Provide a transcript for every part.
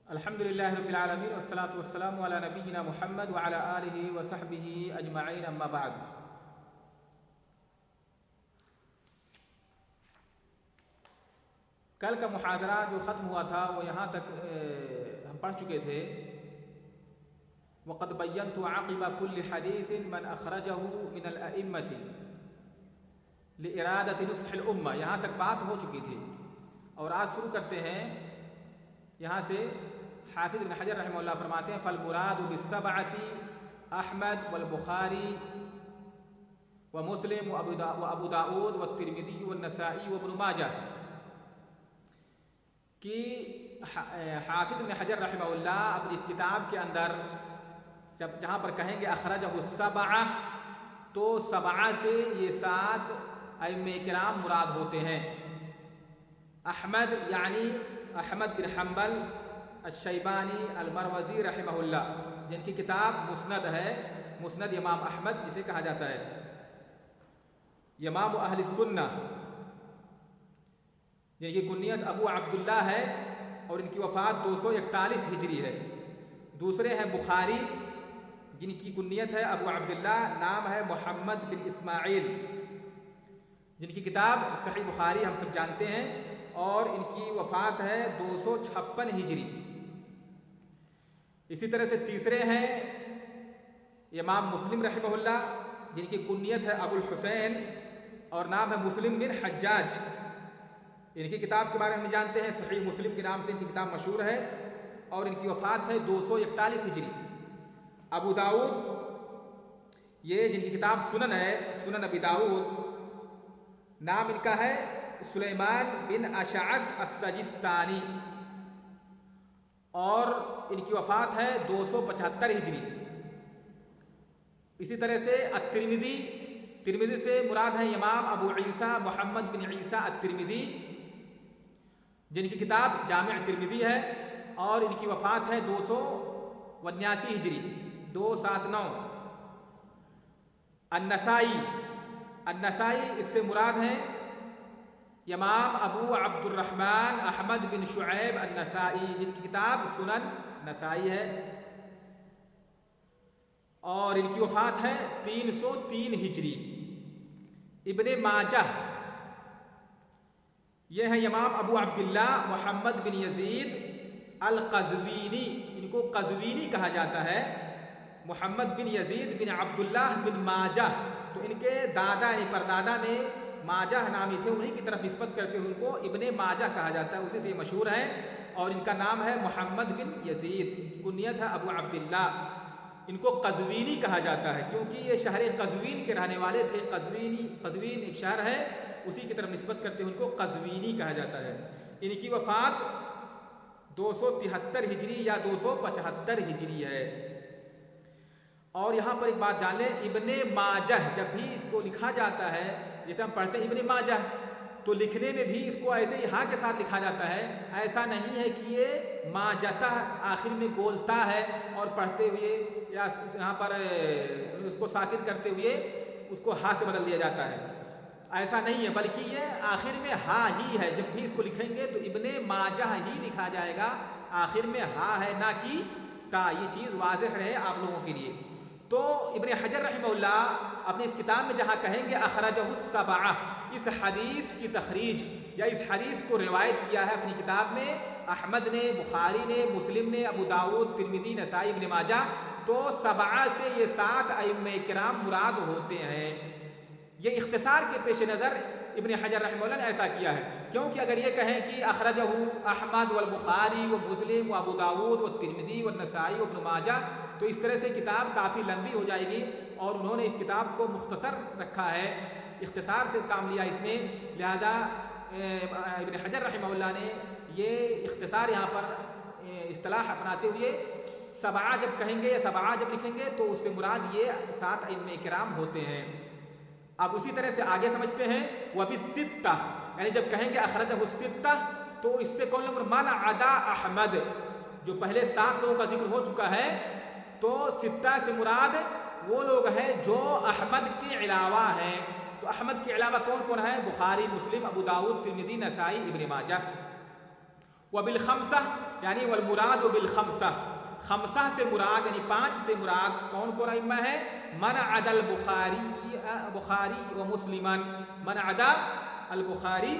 الحمد للہ رب العالمین والصلاة والسلام علی نبینا محمد وعلی آلہ وصحبہ اجمعین اما بعد۔ کل کا محاضرہ جو ختم ہوا تھا وہ یہاں تک ہم پڑھ چکے تھے، وَقَدْ بَيَّنْتُ عَقِبَ كُلِّ حَدِيثٍ مَنْ أَخْرَجَهُ مِنَ الْأَئِمَّةِ لِإِرَادَةِ نُصْحِ الْأُمَّةِ، یہاں تک بات ہو چکی تھی، اور آج شروع کرتے ہیں یہاں سے۔ حافظ ابن حجر رحمہ اللہ فرماتے ہیں فالمراد بالسبعۃ احمد والبخاری ومسلم وابو داؤد والترمذی والنسائی وابن ماجہ، کہ حافظ ابن حجر رحمہ اللہ اپنی اس کتاب کے اندر جہاں پر کہیں گے اخرجہ السبعہ، تو سبعہ سے یہ 7 ائمہ کرام مراد ہوتے ہیں۔ احمد یعنی احمد بن حنبل الشیبانی المروزی رحمہ اللہ، جن کی کتاب مسند ہے، مسند امام احمد جسے کہا جاتا ہے، امام اہل السنہ، جن کی کنیت ابو عبداللہ ہے اور ان کی وفات 241 ہجری ہے۔ دوسرے ہیں بخاری، جن کی کنیت ہے ابو عبداللہ، نام ہے محمد بن اسماعیل، جن کی کتاب صحیح بخاری ہم سب جانتے ہیں، اور ان کی وفات ہے 256 ہجری۔ اسی طرح سے تیسرے ہیں امام مسلم رحمہ اللہ، جن کی کنیت ہے ابو الحسین اور نام ہے مسلم بن حجاج۔ ان کی کتاب کے بارے میں ہم جانتے ہیں، صحیح مسلم کے نام سے ان کی کتاب مشہور ہے، اور ان کی وفات ہے 241 ہجری۔ ابو داؤد، یہ جن کی کتاب سنن ہے، سنن ابی داؤد، نام ان کا ہے سلیمان بن اشعث السجستانی، اور ان کی وفات ہے 275 ہجری۔ اسی طرح سے الترمذی، ترمذی سے مراد ہیں امام ابو عیسیٰ محمد بن عیسیٰ الترمذی، جن کی کتاب جامع ترمذی ہے، اور ان کی وفات ہے 279 ہجری، 279۔ النسائی، النسائی اس سے مراد ہیں امام ابو عبد الرحمن احمد بن شعیب النسائی، جن کی کتاب سنن نسائی ہے، اور ان کی وفات ہے 303 ہجری۔ ابن ماجہ، یہ ہیں امام ابو عبداللہ محمد بن یزید القزوینی، ان کو قزوینی کہا جاتا ہے، محمد بن یزید بن عبداللہ بن ماجہ، تو ان کے دادا یعنی پردادا میں ماجہ نامی تھے، انہی کی طرف نسبت کرتے ہوئے ان کو ابن ماجہ کہا جاتا ہے، اسی سے یہ مشہور ہیں، اور ان کا نام ہے محمد بن یزید، کنیت ہے ابو عبداللہ۔ ان کو قزوینی کہا جاتا ہے کیونکہ یہ شہر قزوین کے رہنے والے تھے۔ قزوین ایک شہر ہے، اسی کی طرف نسبت کرتے ہوئے ان کو قزوینی کہا جاتا ہے۔ ان کی وفات 273 ہجری یا 275 ہجری ہے۔ اور یہاں پر ایک بات جان لیں، ابن ماجہ جب بھی اس کو لکھا جاتا ہے، جیسے ہم پڑھتے ہیں ابن ماجہ، تو لکھنے میں بھی اس کو ایسے ہی ہاں کے ساتھ لکھا جاتا ہے، ایسا نہیں ہے کہ یہ ماجتہ آخر میں بولتا ہے اور پڑھتے ہوئے یا یہاں پر اس کو ساکن کرتے ہوئے اس کو ہاں سے بدل دیا جاتا ہے، ایسا نہیں ہے، بلکہ یہ آخر میں ہاں ہی ہے۔ جب بھی اس کو لکھیں گے تو ابن ماجہ ہی لکھا جائے گا، آخر میں ہاں ہے نہ کہ تا، یہ چیز واضح رہے آپ لوگوں کے لیے۔ تو ابن حجر رحمہ اللہ اپنی اس کتاب میں جہاں کہیں گے اخرجہ السبعہ، اس حدیث کی تخریج یا اس حدیث کو روایت کیا ہے اپنی کتاب میں احمد نے، بخاری نے، مسلم نے، ابو داؤد، ترمذی، نسائی، ابن ماجہ، تو 7 سے یہ 7 ائمہ کرام مراد ہوتے ہیں۔ یہ اختصار کے پیش نظر ابن حجر رحمہ اللہ نے ایسا کیا ہے، کیونکہ اگر یہ کہیں کہ اخرجہ احمد والبخاری ومسلم وابو داؤد والترمذی والنسائی وابن ماجہ، تو اس طرح سے کتاب کافی لمبی ہو جائے گی، اور انہوں نے اس کتاب کو مختصر رکھا ہے، اختصار سے کام لیا اس میں، لہذا ابن حجر رحمہ اللہ نے یہ اختصار یہاں پر اصطلاح اپناتے ہوئے 7 جب کہیں گے یا 7 جب لکھیں گے تو اس سے مراد یہ 7 ائمہ کرام ہوتے ہیں۔ اب اسی طرح سے آگے سمجھتے ہیں وبالستہ، یعنی جب کہیں گے اخرجہ الستہ تو اس سے کون لوگ من عدا احمد، جو پہلے 7 لوگوں کا ذکر ہو چکا ہے، تو 6 سے مراد وہ لوگ ہیں جو احمد کے علاوہ ہیں۔ تو احمد کے علاوہ کون کون ہیں؟ بخاری، مسلم، ابو داؤد، ترمذی، نسائی، ابن ماجہ۔ وبالخمسہ، یعنی والمراد بالخمسہ، خمسہ سے مراد یعنی 5 سے مراد کون کون ائمہ ہے؟ من عدا بخاری و مسلمن، من عدا البخاری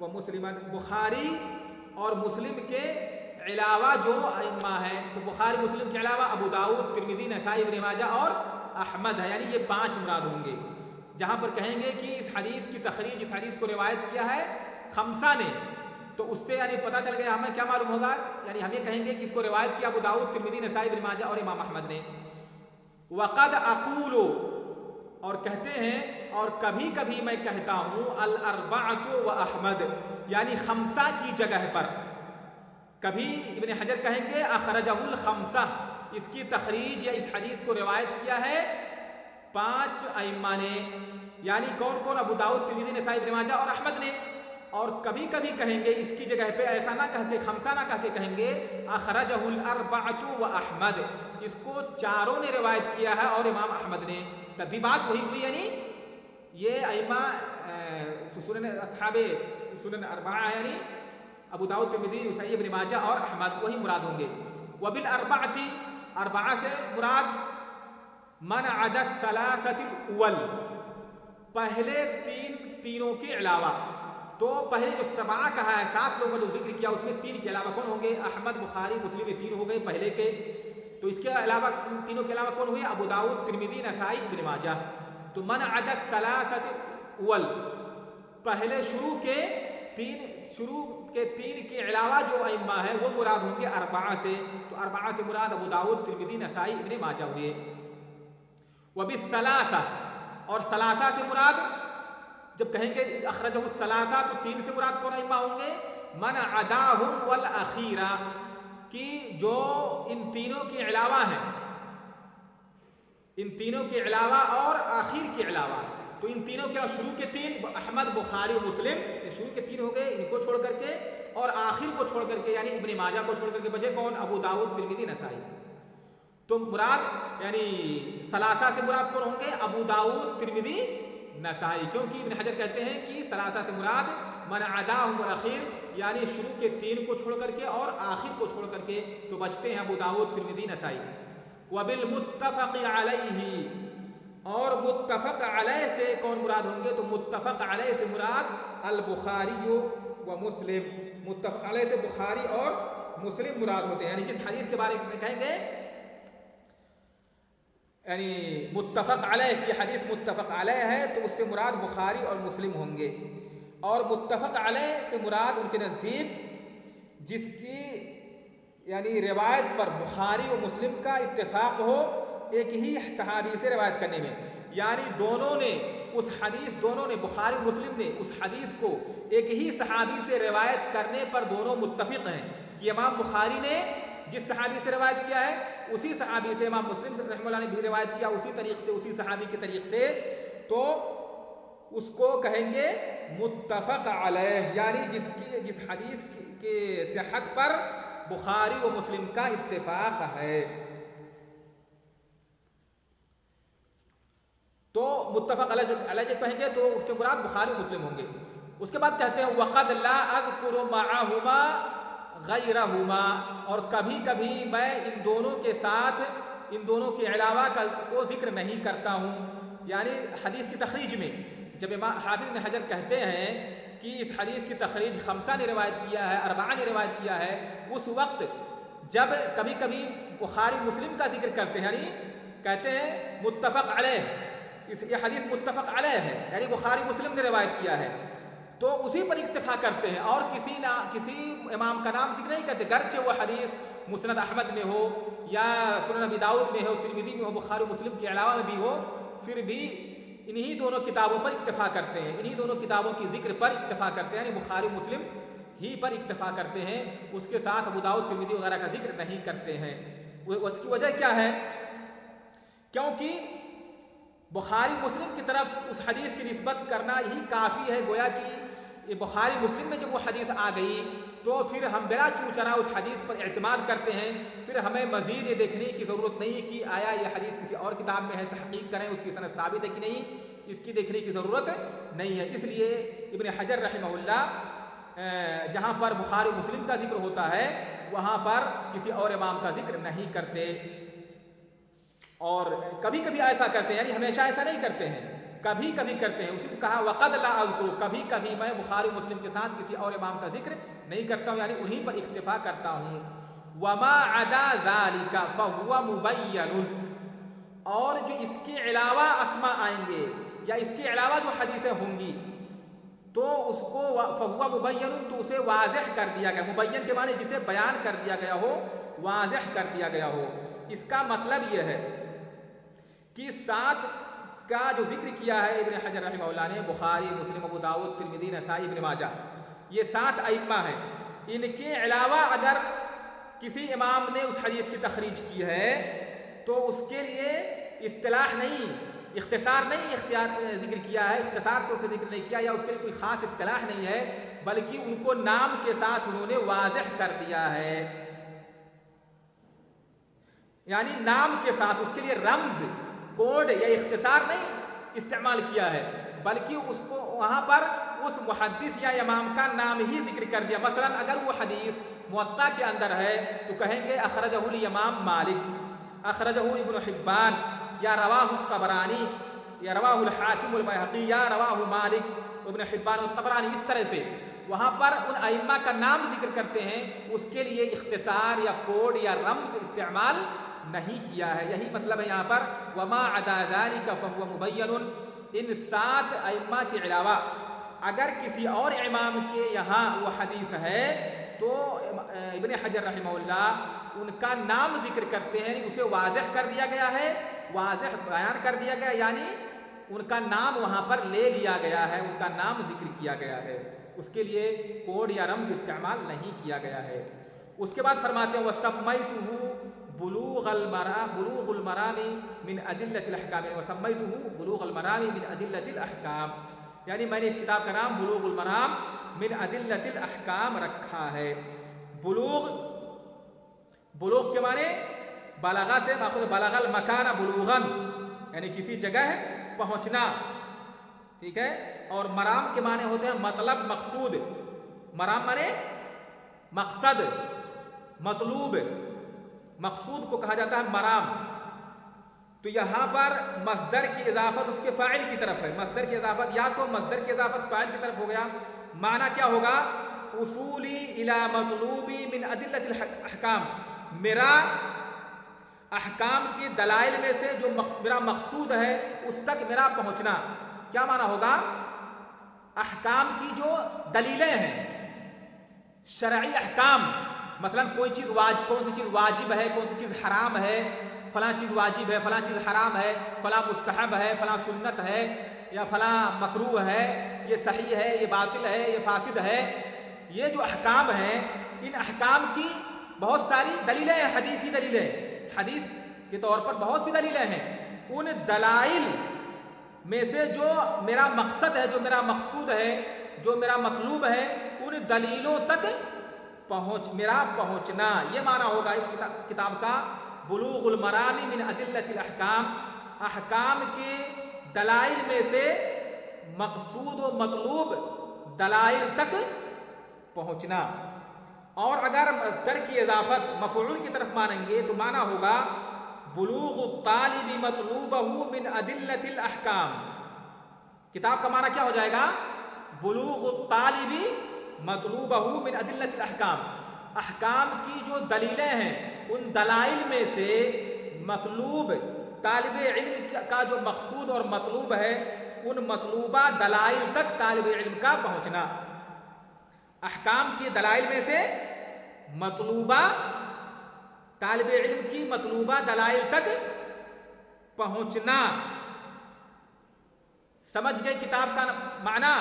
و مسلمن، بخاری اور مسلم کے علاوہ جو ائمہ ہیں، تو بخاری مسلم کے علاوہ ابو داؤد، ترمذی، نسائی، ابن ماجہ اور احمد ہے، یعنی یہ 5 مراد ہوں گے۔ جہاں پر کہیں گے کہ اس حدیث کی تخریج، اس حدیث کو روایت کیا ہے خمسہ نے، تو اس سے یعنی پتہ چل گیا ہمیں کیا معلوم ہوگا، یعنی ہم یہ کہیں گے کہ اس کو روایت کیا ابو داؤد، ترمذی، نسائی، ابن ماجہ اور امام احمد نے۔ وقد اقول، اور کہتے ہیں اور کبھی کبھی میں کہتا ہوں، الاربعۃ و احمد، یعنی خمسہ کی جگہ پر، کبھی ابن حجر کہیں گے اخرجہ الخمسہ، اس کی تخریج یا اس حدیث کو روایت کیا ہے 5 ائمہ نے، یعنی کون کون؟ ابو داؤد، ترمذی، نسائی، ابن ماجہ اور احمد نے۔ اور کبھی کبھی کہیں گے اس کی جگہ پہ ایسا نہ کہہ کے، خمسہ نہ کہہ کے کہیں گے اخرجہ الاربعۃ و احمد، اس کو 4 نے روایت کیا ہے اور امام احمد نے، تب بھی بات وہی ہوئی، یعنی یہ ائمہ سنن اصحاب سنن اربعہ یعنی ابو داؤد، ترمذی، نسائی، ابن ماجہ اور احمد، وہی مراد ہوں گے۔ وبالاربعۃ، اربعہ سے مراد من عدا الثلاثۃ الاول، پہلے تینوں کے علاوہ، تو پہلے جو 7 کہا ہے، 7 لوگوں کا جو ذکر کیا، اس میں 3 کے علاوہ کون ہوں گے؟ احمد، بخاری، مسلم، یہ 3 ہو گئے پہلے کے، تو اس کے علاوہ تینوں کے علاوہ کون ہوئے؟ ابو داؤد، ترمذی، نسائی، ابن ماجہ۔ تو من عدا الثلاثۃ الاول، پہلے شروع کے 3 کے علاوہ جو ائمہ ہیں وہ مراد ہوں گے 4 سے، تو 4 سے مراد ابو داؤد، ترمذی، نسائی، ابن ماجہ ہوئے۔ وبالثلاثہ، اور ثلاثہ سے مراد جب کہیں گے اخرجہ الثلاثہ، تو 3 سے مراد کون ائمہ ہوں گے؟ من عداہم والاخیرہ، کہ جو ان تینوں کے علاوہ ہیں، ان تینوں کے علاوہ اور آخر کے علاوہ، تو ان تینوں کے شروع کے 3 احمد، بخاری و مسلم، شروع کے 3 ہو گئے، ان کو چھوڑ کر کے، اور آخر کو چھوڑ کر کے یعنی ابن ماجہ کو چھوڑ کر کے بچے کون؟ ابو داؤد، ترمذی، نسائی۔ تو مراد یعنی ثلاثہ سے مراد کون ہوں گے؟ ابو داؤد، ترمذی، نسائی، کیونکہ ابن حجر کہتے ہیں کہ ثلاثہ سے مراد من عداہم والاخیر، یعنی شروع کے 3 کو چھوڑ کر کے اور آخر کو چھوڑ کر کے، تو بچتے ہیں ابو داؤد، ترمذی، نسائی۔ وبالمتفق علیہ، اور متفق علیہ سے کون مراد ہوں گے؟ تو متفق علیہ سے مراد البخاری و مسلم، متفق علیہ سے بخاری اور مسلم مراد ہوتے ہیں، یعنی جس حدیث کے بارے میں کہیں گے یعنی متفق علیہ کی حدیث متفق علیہ ہے، تو اس سے مراد بخاری اور مسلم ہوں گے۔ اور متفق علیہ سے مراد ان کے نزدیک جس کی یعنی روایت پر بخاری و مسلم کا اتفاق ہو ایک ہی صحابی سے روایت کرنے میں، یعنی دونوں نے بخاری و مسلم نے اس حدیث کو ایک ہی صحابی سے روایت کرنے پر دونوں متفق ہیں کہ امام بخاری نے جس صحابی سے روایت کیا ہے اسی صحابی سے امام مسلم رحمہ اللہ نے بھی روایت کیا، اسی طریق سے، اسی صحابی کے طریق سے، تو اس کو کہیں گے متفق علیہ، یعنی جس حدیث کے صحت پر بخاری و مسلم کا اتفاق ہے، تو متفق علیہ کہیں گے تو اس سے مراد بخاری و مسلم ہوں گے۔ اس کے بعد کہتے ہیں وقد لا اذکر معہما غیرہما، اور کبھی کبھی میں ان دونوں کے ساتھ ان دونوں کے علاوہ کو ذکر نہیں کرتا ہوں، یعنی حدیث کی تخریج میں جب حافظ ابن حجر کہتے ہیں کہ اس حدیث کی تخریج 5 نے روایت کیا ہے، 4 نے روایت کیا ہے، اس وقت جب کبھی کبھی بخاری مسلم کا ذکر کرتے ہیں، یعنی کہتے ہیں متفق علیہ، یہ حدیث متفق علیہ ہے، یعنی بخاری مسلم نے روایت کیا ہے، تو اسی پر اکتفا کرتے ہیں اور کسی امام کا نام ذکر نہیں کرتے، گرچہ وہ حدیث مسند احمد میں ہو یا سنن ابی داؤد میں ہو، ترمذی میں ہو، بخاری مسلم کے علاوہ میں بھی ہو، پھر بھی انہی دونوں کتابوں پر اکتفا کرتے ہیں، انہی دونوں کتابوں کی ذکر پر اکتفا کرتے ہیں، یعنی بخاری مسلم ہی پر اکتفا کرتے ہیں، اس کے ساتھ ابو داؤد، ترمذی وغیرہ کا ذکر نہیں کرتے ہیں۔ اس کی وجہ کیا ہے؟ کیونکہ بخاری مسلم کی طرف اس حدیث کی نسبت کرنا ہی کافی ہے، گویا کہ یہ بخاری مسلم میں جب وہ حدیث آ گئی تو پھر ہم بلا چوچرا اس حدیث پر اعتماد کرتے ہیں، پھر ہمیں مزید یہ دیکھنے کی ضرورت نہیں کہ آیا یہ حدیث کسی اور کتاب میں ہے، تحقیق کریں اس کی سند ثابت ہے کہ نہیں، اس کی دیکھنے کی ضرورت نہیں ہے۔ اس لیے ابن حجر رحمہ اللہ جہاں پر بخاری مسلم کا ذکر ہوتا ہے وہاں پر کسی اور امام کا ذکر نہیں کرتے، اور کبھی کبھی ایسا کرتے ہیں، یعنی ہمیشہ ایسا نہیں کرتے ہیں، کبھی کبھی کرتے ہیں۔ اسی کو کہا وقد لا اذکر، کبھی کبھی میں بخاری مسلم کے ساتھ کسی اور امام کا ذکر نہیں کرتا ہوں، یعنی انہی پر اکتفا کرتا ہوں۔ وما عدا ذلك فهو مبین، اور جو اس کے علاوہ اسماء آئیں گے یا اس کے علاوہ جو حدیثیں ہوں گی تو اس کو فہو مبین، تو اسے واضح کر دیا گیا۔ مبین کے معنی جسے بیان کر دیا گیا ہو، واضح کر دیا گیا ہو۔ اس کا مطلب یہ ہے کہ 7 کا جو ذکر کیا ہے ابن حجر رحمہ اللہ نے، بخاری، مسلم، ابو داؤد، ترمذی، نسائی، ابن ماجہ، یہ 7 ائمہ ہیں۔ ان کے علاوہ اگر کسی امام نے اس حدیث کی تخریج کی ہے تو اس کے لیے اصطلاح نہیں، اختصار نہیں ذکر کیا ہے، اختصار سے اسے ذکر نہیں کیا، یا اس کے لیے کوئی خاص اصطلاح نہیں ہے، بلکہ ان کو نام کے ساتھ انہوں نے واضح کر دیا ہے، یعنی نام کے ساتھ اس کے لیے رمز، کوڈ یا اختصار نہیں استعمال کیا ہے، بلکہ اس کو وہاں پر اس محدث یا امام کا نام ہی ذکر کر دیا۔ مثلا اگر وہ حدیث موطا کے اندر ہے تو کہیں گے اخرجہ الامام مالک، اخرجہ ابن حبان، یا رواہ الطبرانی، یا رواہ الحاکم البیہقی، یا رواہ مالک ابن حبان الطبرانی، اس طرح سے وہاں پر ان ائمہ کا نام ذکر کرتے ہیں، اس کے لیے اختصار یا کوڈ یا رمز استعمال نہیں کیا ہے۔ یہی مطلب ہے یہاں پر وما عدا ذلك فهو مبین۔ ان 7 ائمہ کے علاوہ اگر کسی اور امام کے یہاں وہ حدیث ہے تو ابن حجر رحمہ اللہ ان کا نام ذکر کرتے ہیں، اسے واضح کر دیا گیا ہے، واضح بیان کر دیا گیا، یعنی ان کا نام وہاں پر لے لیا گیا ہے، ان کا نام ذکر کیا گیا ہے، اس کے لیے کوڈ یا رمز استعمال نہیں کیا گیا ہے۔ اس کے بعد فرماتے ہیں وَسَمَّيْتُهُ بلوغ المرام من ادلۃ الاحکام، وسمیتہ بلوغ المرام من ادلۃ الاحکام، یعنی میں نے اس کتاب کا نام بلوغ المرام من ادلۃ الاحکام رکھا ہے۔ بلوغ کے معنی بلغہ سے ماخوذ، بلغ المکان بلوغا، یعنی کسی جگہ پہنچنا، ٹھیک ہے، اور مرام کے معنی ہوتے ہیں مطلب، مقصود۔ مرام معنی مقصد، مطلوب، مقصود کو کہا جاتا ہے مرام۔ تو یہاں پر مصدر کی اضافت اس کے فاعل کی طرف ہے، مصدر کی اضافت، یا تو مصدر کی اضافت فاعل کی طرف ہو گیا، معنی کیا ہوگا اصولی الی مطلوبی من ادلۃ الاحکام، میرا احکام کے دلائل میں سے جو میرا مقصود ہے اس تک میرا پہنچنا۔ کیا معنی ہوگا؟ احکام کی جو دلیلیں ہیں، شرعی احکام، مثلا کوئی چیز کون سی چیز واجب ہے، کون سی چیز حرام ہے، فلاں چیز واجب ہے، فلاں چیز حرام ہے، فلاں مستحب ہے، فلاں سنت ہے، یا فلاں مکروہ ہے، یہ صحیح ہے، یہ باطل ہے، یہ فاسد ہے، یہ جو احکام ہیں ان احکام کی بہت ساری دلیلیں ہیں، حدیثی دلیلیں، حدیث کے طور پر بہت سی دلیلیں ہیں، ان دلائل میں سے جو میرا مقصد ہے، جو میرا مقصود ہے، جو میرا مطلوب ہے، ان دلیلوں تک میرا پہنچنا، یہ معنی ہوگا کتاب کا بلوغ المرام من ادلۃ الاحکام، احکام کے دلائل میں سے مقصود و مطلوب دلائل تک پہنچنا۔ اور اگر مصدر کی اضافت مفعول کی طرف مانیں گے تو معنی ہوگا بلوغ الطالب مطلوبہ من ادلۃ الاحکام۔ کتاب کا معنی کیا ہو جائے گا؟ بلوغ الطالب مطلوبہ من ادلۃ الاحکام، احکام کی جو دلیلیں ہیں ان دلائل میں سے مطلوب، طالب علم کا جو مقصود اور مطلوب ہے ان مطلوبہ دلائل تک طالب علم کا پہنچنا۔ احکام کی دلائل میں سے مطلوبہ، طالب علم کی مطلوبہ دلائل تک پہنچنا۔ سمجھ گئے کتاب کا معنی؟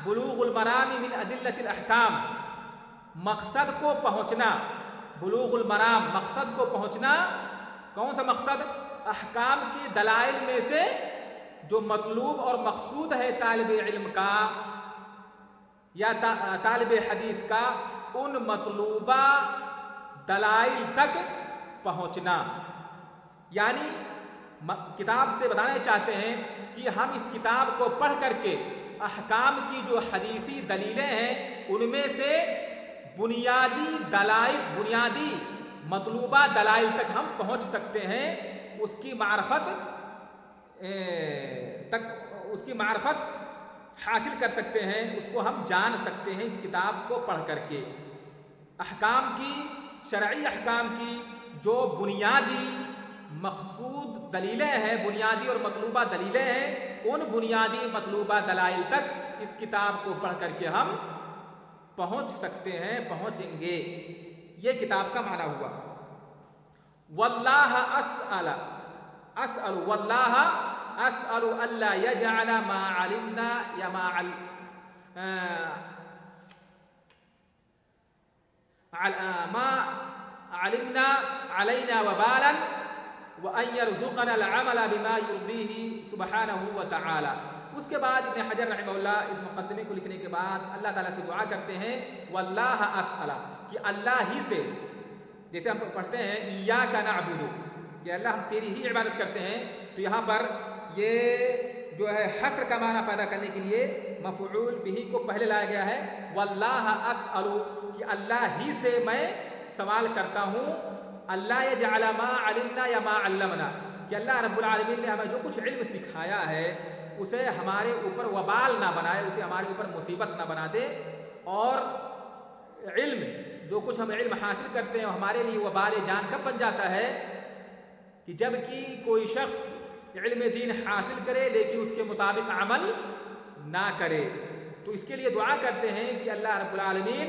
بلوغ المرام من ادلۃ الاحکام، مقصد کو پہنچنا، بلوغ المرام مقصد کو پہنچنا۔ کون سا مقصد؟ احکام کی دلائل میں سے جو مطلوب اور مقصود ہے طالب علم کا یا طالب حدیث کا، ان مطلوبہ دلائل تک پہنچنا۔ یعنی کتاب سے بتانا چاہتے ہیں کہ ہم اس کتاب کو پڑھ کر کے احکام کی جو حدیثی دلیلیں ہیں ان میں سے بنیادی دلائل، بنیادی مطلوبہ دلائل تک ہم پہنچ سکتے ہیں، اس کی معرفت تک، اس کی معرفت حاصل کر سکتے ہیں، اس کو ہم جان سکتے ہیں اس کتاب کو پڑھ کر کے۔ احکام کی، شرعی احکام کی جو بنیادی مقصود دلیلیں ہیں، بنیادی اور مطلوبہ دلیلیں ہیں، ان بنیادی مطلوبہ دلائل تک اس کتاب کو پڑھ کر کے ہم پہنچ سکتے ہیں، پہنچیں گے۔ یہ کتاب کا معنی ہوا۔ واللہ اسأل واللہ اسأل الا يجعل ما علمنا یا ما علمنا علینا وبالا وان يرزقنا العمل بما يرضيه سبحانہ وتعالی۔ اس کے بعد ابن حجر رحمہ اللہ اس مقدمے کو لکھنے کے بعد اللہ تعالیٰ سے دعا کرتے ہیں واللہ اسأل، کہ اللہ ہی سے، جیسے ہم پڑھتے ہیں ایاک نعبد، کہ اللہ ہم تیری ہی عبادت کرتے ہیں، تو یہاں پر یہ جو ہے حصر کا معنی پیدا کرنے کے لیے مفعول بہ کو پہلے لایا گیا ہے، واللہ اسأل، کہ اللہ ہی سے میں سوال کرتا ہوں، اللہ یجعل ما علمنا یا ما علمنا، کہ اللہ رب العالمین نے ہمیں جو کچھ علم سکھایا ہے اسے ہمارے اوپر وبال نہ بنائے، اسے ہمارے اوپر مصیبت نہ بنا دے، اور علم، جو کچھ ہم علم حاصل کرتے ہیں ہمارے لیے وبال جان کب بن جاتا ہے کہ جب کہ کوئی شخص علم دین حاصل کرے لیکن اس کے مطابق عمل نہ کرے۔ تو اس کے لیے دعا کرتے ہیں کہ اللہ رب العالمین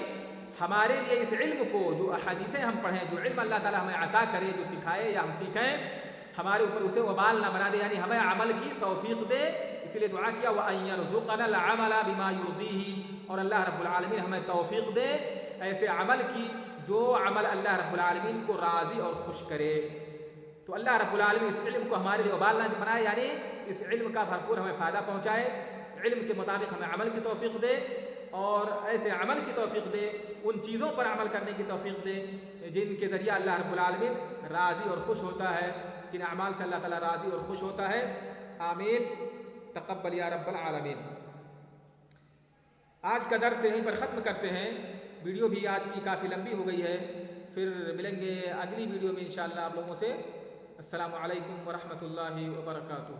ہمارے لیے اس علم کو، جو احادیثیں ہم پڑھیں، جو علم اللہ تعالیٰ ہمیں عطا کرے، جو سکھائے یا ہم سیکھیں، ہمارے اوپر اسے وبال نہ بنا دے، یعنی ہمیں عمل کی توفیق دے۔ اس لیے دعا کیا وَأَن يَرْزُقَنَا الْعَمَلَ بِمَا يُرْضِيهِ، اور اللہ رب العالمین ہمیں توفیق دے ایسے عمل کی جو عمل اللہ رب العالمین کو راضی اور خوش کرے۔ تو اللہ رب العالمین اس علم کو ہمارے لیے وبال نہ بنائے، یعنی اس علم کا بھرپور ہمیں فائدہ پہنچائے، علم کے مطابق ہمیں عمل کی توفیق دے، اور ایسے عمل کی توفیق دے، ان چیزوں پر عمل کرنے کی توفیق دے جن کے ذریعہ اللہ رب العالمین راضی اور خوش ہوتا ہے، جن اعمال سے اللہ تعالیٰ راضی اور خوش ہوتا ہے۔ آمین، تقبل یا رب العالمین۔ آج کا درس یہیں پر ختم کرتے ہیں، ویڈیو بھی آج کی کافی لمبی ہو گئی ہے، پھر ملیں گے اگلی ویڈیو میں انشاءاللہ آپ لوگوں سے۔ السلام علیکم ورحمۃ اللہ وبرکاتہ۔